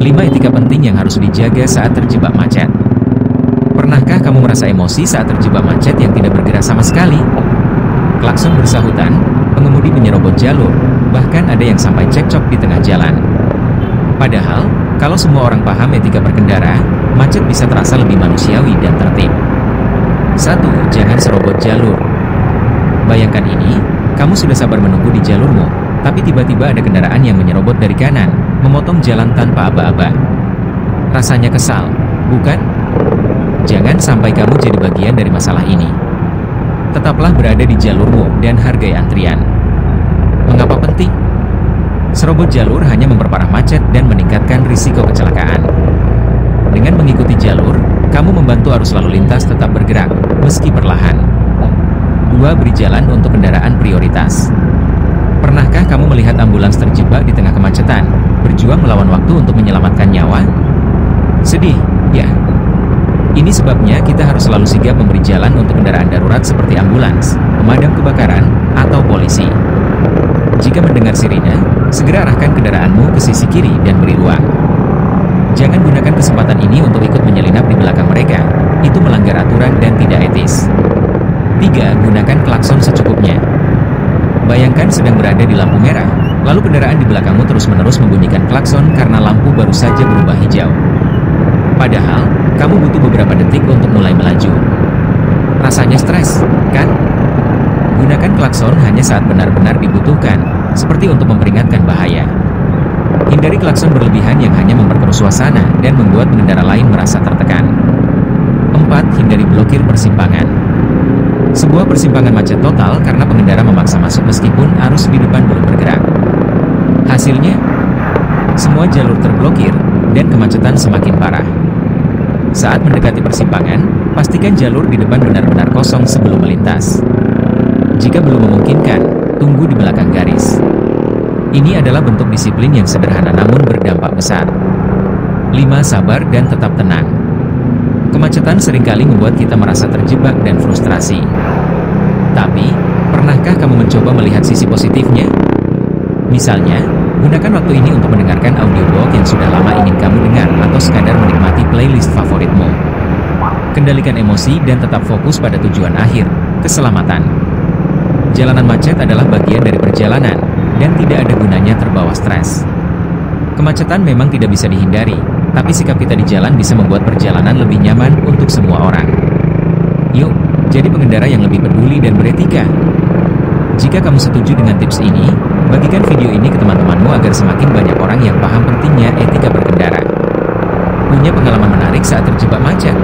5 etika penting yang harus dijaga saat terjebak macet. Pernahkah kamu merasa emosi saat terjebak macet yang tidak bergerak sama sekali? Klakson bersahutan, pengemudi menyerobot jalur, bahkan ada yang sampai cekcok di tengah jalan. Padahal, kalau semua orang paham etika berkendara, macet bisa terasa lebih manusiawi dan tertib. 1. Jangan serobot jalur. Bayangkan ini, kamu sudah sabar menunggu di jalurmu, tapi tiba-tiba ada kendaraan yang menyerobot dari kanan, memotong jalan tanpa aba-aba. Rasanya kesal, bukan? Jangan sampai kamu jadi bagian dari masalah ini. Tetaplah berada di jalurmu dan hargai antrian. Mengapa penting? Serobot jalur hanya memperparah macet dan meningkatkan risiko kecelakaan. Dengan mengikuti jalur, kamu membantu arus lalu lintas tetap bergerak, meski perlahan. 2. Beri jalan untuk kendaraan prioritas. Pernahkah kamu melihat ambulans terjebak di tengah kemacetan, berjuang melawan waktu untuk menyelamatkan nyawa? Sedih, ya. Ini sebabnya kita harus selalu sigap memberi jalan untuk kendaraan darurat seperti ambulans, pemadam kebakaran, atau polisi. Jika mendengar sirine, segera arahkan kendaraanmu ke sisi kiri dan beri ruang. Jangan gunakan kesempatan ini untuk ikut menyelinap di belakang mereka, itu melanggar aturan dan tidak etis. 3. Gunakan klakson secukupnya. Bayangkan sedang berada di lampu merah, lalu kendaraan di belakangmu terus-menerus membunyikan klakson karena lampu baru saja berubah hijau. Padahal, kamu butuh beberapa detik untuk mulai melaju. Rasanya stres, kan? Gunakan klakson hanya saat benar-benar dibutuhkan, seperti untuk memperingatkan bahaya. Hindari klakson berlebihan yang hanya memperkeruh suasana dan membuat pengendara lain merasa tertekan. 4. Hindari blokir persimpangan. Sebuah persimpangan macet total karena pengendara memaksa masuk meskipun arus di depan belum bergerak. Hasilnya, semua jalur terblokir dan kemacetan semakin parah. Saat mendekati persimpangan, pastikan jalur di depan benar-benar kosong sebelum melintas. Jika belum memungkinkan, tunggu di belakang garis. Ini adalah bentuk disiplin yang sederhana namun berdampak besar. 5. Sabar dan tetap tenang. Kemacetan seringkali membuat kita merasa terjebak dan frustrasi. Tapi, pernahkah kamu mencoba melihat sisi positifnya? Misalnya, gunakan waktu ini untuk mendengarkan audiobook yang sudah lama ingin kamu dengar atau sekadar menikmati playlist favoritmu. Kendalikan emosi dan tetap fokus pada tujuan akhir, keselamatan. Jalanan macet adalah bagian dari perjalanan, dan tidak ada gunanya terbawa stres. Kemacetan memang tidak bisa dihindari, tapi sikap kita di jalan bisa membuat perjalanan lebih nyaman untuk semua orang. Yuk, jadi pengendara yang lebih peduli dan beretika. Jika kamu setuju dengan tips ini, bagikan video ini ke teman-temanmu agar semakin banyak orang yang paham pentingnya etika berkendara. Punya pengalaman menarik saat terjebak macet?